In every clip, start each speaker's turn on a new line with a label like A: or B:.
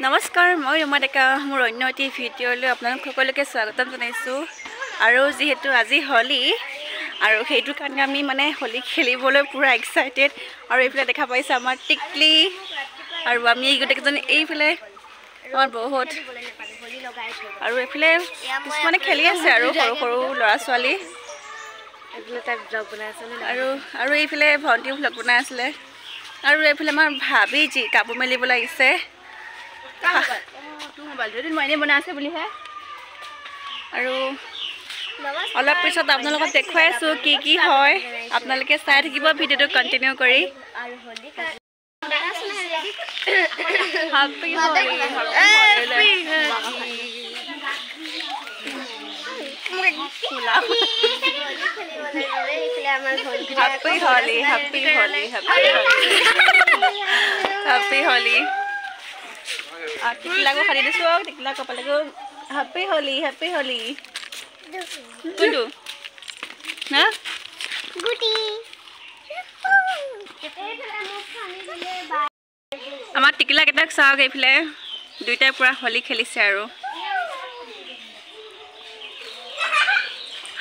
A: নমস্কাৰ মই ৰুমা ডেকা মোৰ অন্য এটি ভিডিঅ'লৈ আপোনালোক সকলোকে স্বাগতম জনাইছোঁ আৰু যেহেতু আজি হোলি আৰু সেইটো কাৰণে আমি মানে হোলি খেলিবলৈ পুৰা এক্সাইটেড আৰু এইফালে দেখা পাইছে আমাৰ টিকলি আৰু আমি গোটেইজন এইফালে আমাৰ বহুত আৰু এইফালে কিছুমানে খেলি আছে আৰু সৰু সৰু ল'ৰা ছোৱালী আৰু এইফালে ভণ্টিও ভ্লগ বনাই আছিলে আৰু এইফালে আমাৰ ভাবি যি কাপোৰ মেলিব লাগিছে আৰু অলপ পিছত আপোনালোকক দেখুৱাই আছোঁ কি কি হয় আপোনালোকে চাই থাকিব ভিডিঅ'টো কণ্টিনিউ কৰি Happy Holi. Tikla ko kanina so, tikla ko pala ko. Happy Holi, Happy Holi. Kundo. Na? Goody. Amar tikla ketak saw ge phile. Duita pura holi khelise aru.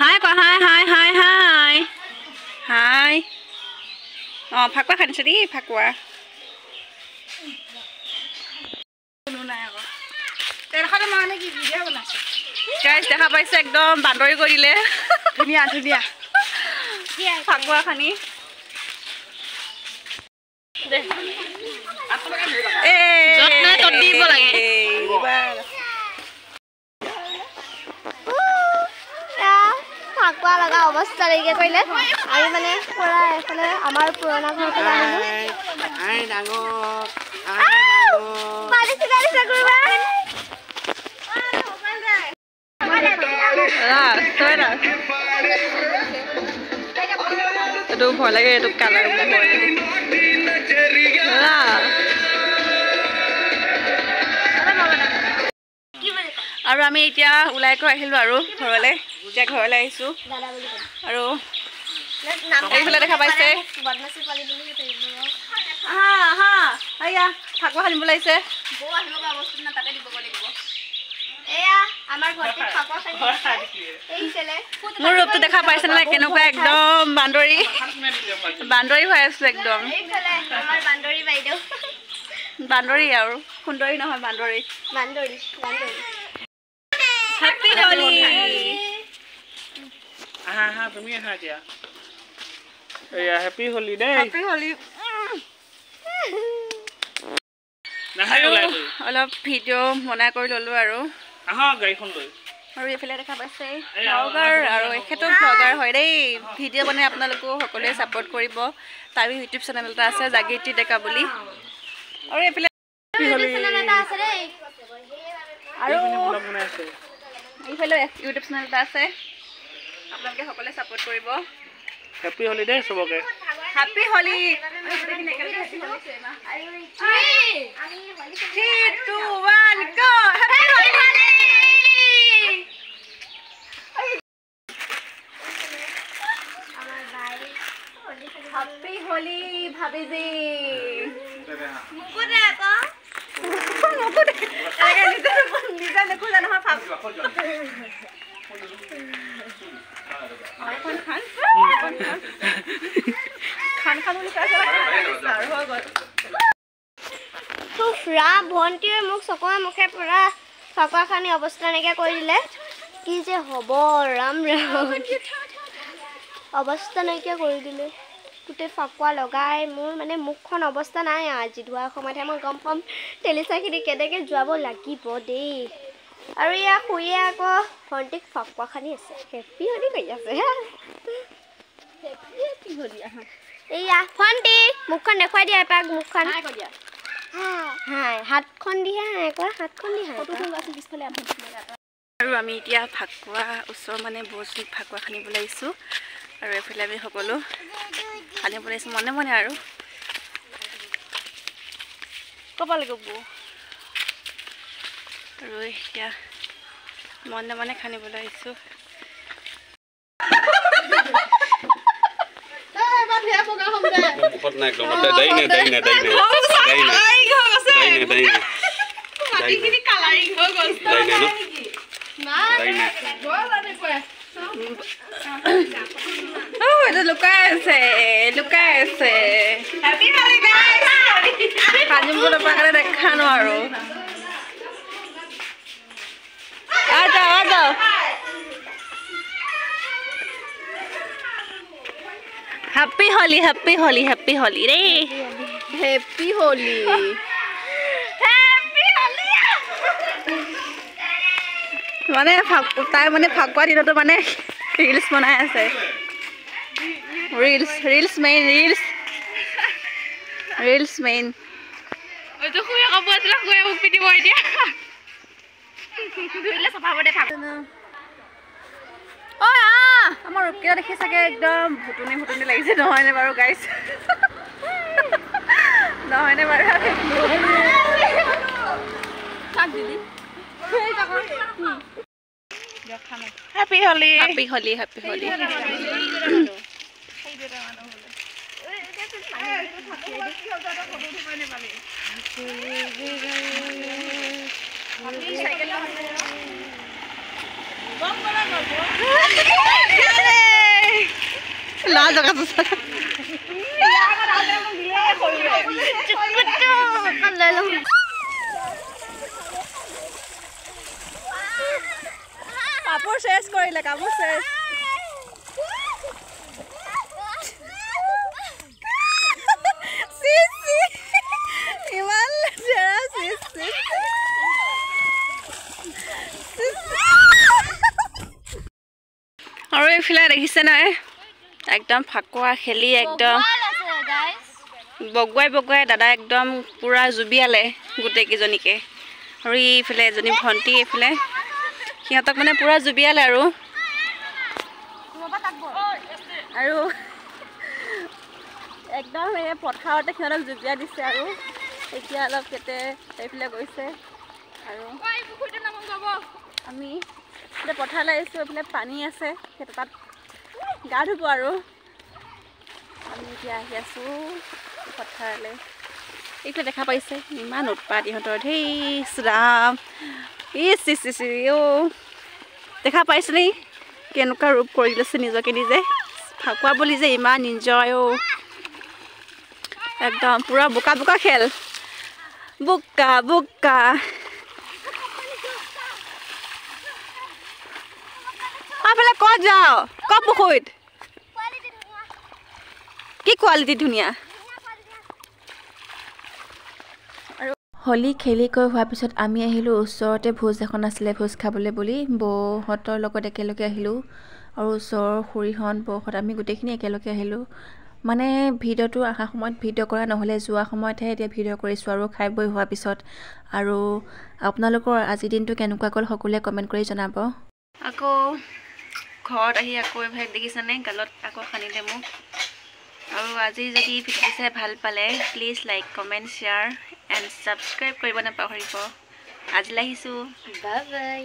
A: Hi ko hi hi hi hi. Hi. Oh, phakwa khanise di phakwa. Guys, দেখা পাইছে একদম বান্দৰী কৰিলে ধুনিয়া ধুনিয়া ফাকুৱা খানি দে যত্ন দিব লাগে ফাকুৱা লগা অৱস্থা লৈকে কৰিলে আমি মানে পুৰা এফালে আমাৰ পুৰণা ঘৰ পৰা আহিলো আই ডাঙৰ পালিছে গালিছে কৰিবা itu ভয় লাগে itu কালাৰ ভয় লাগে আৰু আমি এতিয়া উলাই কৈ আহিলো আৰু ঘৰলে এতিয়া ঘৰলে আহিছো আৰু এইফালে দেখা পাইছে বদমাছি পালি বুলি হা হা আয়া ফাকুৱা খানিব লাগিছে বৌ আহিব অৱস্থা না তাতে দিব লাগিব এয়া আমাৰ ঘৰতে ফাকুৱা খানি এই চেলে মোৰ ৰূপটো দেখা পাইছে না কেনেকুৱা একদম বান্দৰী হৈ আছে একদম এইফালে আমাৰ বান্দৰী বাইদেউ বান্দৰী আৰু সুন্দৰী নহয় বান্দৰী হ্যাপি হোলি হা তুমি আহা দিয়া এয়া হ্যাপি হোলি দে হ্যাপি হোলি অলপ ভিডিঅ' বনাই কৰি ললো আৰু আহা গাড়ীখন লৈ আৰু এইফালে দেখা পাইছে ব্লগাৰ আৰু এখেতো ব্লগাৰ হয় দেই ভিডিঅ' বনাই আপোনালোকো সকলোৱে ছাপোৰ্ট কৰিব তাৰ ইউটিউব চেনেল এটা আছে জাগৃতি ডেকা বুলি আৰু এইফালে চেনেল এটা আছে দেই আৰু ব্লগ বনাই আছে এইফালে ইউটিউব চেনেল এটা আছে আপোনালোকে সকলোৱে ছাপোৰ্ট কৰিব হ্যাপি হোলি দে সবকে হ্যাপি হোলি দেখিনে কেলে হ্যাপি হোলি সেমা আমি হোলি 3 2 1 গো হ্যাপি হোলি আমার ভাই হ্যাপি হোলি ভাবিজি মুকুরে আকো মুকুরে আগে নিজে দেখো জানো ভাব ভণ্টিয়ে মোক চকুৱে মুখে পুৰা ফাকুৱা খানি অৱস্থা নাইকিয়া কৰি দিলে কি যে হ'ব ৰাম ৰাম অৱস্থা নাইকিয়া কৰি দিলে গোটেই ফাকুৱা লগাই মোৰ মানে মুখখন অৱস্থা নাই আজি ধোৱাৰ সময়তহে মই গম পাম তেলিচাখিনি কেনেকৈ যোৱাব লাগিব দেই আৰু ইয়া শুয়ে আকৌ ভণ্টিক ফাকুৱা খানি আছে হেপি হোলি কৈ আছে হেপি হোলি এয়া ভণ্টি মুখখন দেখুৱাই দিয়া এপাক মুখখন হাই হাতখন দিহে আকৌ হাতখন দি পিছফালে আৰু আমি এতিয়া ফাকুৱা ওচৰ মানে বৌজনীক ফাকুৱা খানিব লাগিছোঁ আৰু এইফালে আমি সকলো খানিব লাগিছোঁ মনে মনে আৰু ক'ব লাগিব বৌ আৰু এতিয়া মনে মনে খানিব লাগিছোঁ মাটিখিনি কালাৰিং হৈ গ'ল এটা লুকাই আছে কাজিমপুৰ পাকাৰে দেখা নোৱাৰো Happy Holi रे Happy Holi माने ताई माने फाकुआ दिन तो माने रील्स बनाए আছে रील्स मेन ओइ तो खुया कापु आछला खुया उक पिटी बय দিয়া ধুইলে সফা বডে ফাক ओ আমার রূপকে দেখি সাকে একদম ভুটুনি লাগিছে নহয়নে বাৰু গাইস নহয়নে বাৰু কাক দিলি Happy Holi ला जगह तो কাপোৰ শেষ কৰিলে কাপোৰ শেষ ইমান আৰু এইফালে দেখিছে নাই একদম ফাকুৱা খেলি একদম বগুৱাই দাদা একদম পুৰা জুবিয়ালে গোটেই কেইজনীকে আৰু এইফালে এজনী ভণ্টি এইফালে সিহঁতক মানে পুৰা জুবিয়ালে আৰু একদম এই পথাৰতে সিহঁতক জুবিয়া দিছে আৰু এতিয়া অলপ কেতে এইফালে গৈছে আৰু আমি এতিয়া পথাৰলৈ আহিছোঁ এইফালে পানী আছে সেইটো তাত গা ধুব আৰু আমি এতিয়া আহি আছোঁ পথাৰলৈ এইফালে দেখা পাইছে ইমান উৎপাত ইহঁতৰ ধেই ৰাম ইচ দেখা পাইছে নি কেনেকুৱা ৰূপ কৰি লৈছে নিজকে নিজে ফাকুৱা বুলি যে ইমান এনজয় একদম পুৰা বোকা খেল বোকা आपले ক'ত যাও ক পুখুৰীত কি কোৱালিটি ধুনীয়া
B: হোলি খেলি কৈ হোৱাৰ পিছত আমি আহিলোঁ ওচৰতে ভোজ এখন আছিলে ভোজ খাবলৈ বুলি বৌহঁতৰ লগত একেলগে আহিলোঁ আৰু ওচৰৰ খুৰীহঁত বৌহঁত আমি গোটেইখিনি একেলগে আহিলোঁ মানে ভিডিঅ'টো অহা সময়ত ভিডিঅ' কৰা নহ'লে যোৱা সময়তহে এতিয়া ভিডিঅ' কৰিছোঁ আৰু খাই বৈ হোৱাৰ পিছত আৰু আপোনালোকৰ আজি দিনটো কেনেকুৱা গ'ল সকলোৱে কমেণ্ট কৰি জনাব
A: আকৌ ঘৰত আহি আকৌ এভাগ দেখিছানে গালত আকৌ খানিলে মোক আৰু আজি যদি ভিডিঅ' চাই ভাল পালে please like comment share and subscribe কৰিব নাপাহৰিব আজিলৈ আহিছোঁ বাই বাই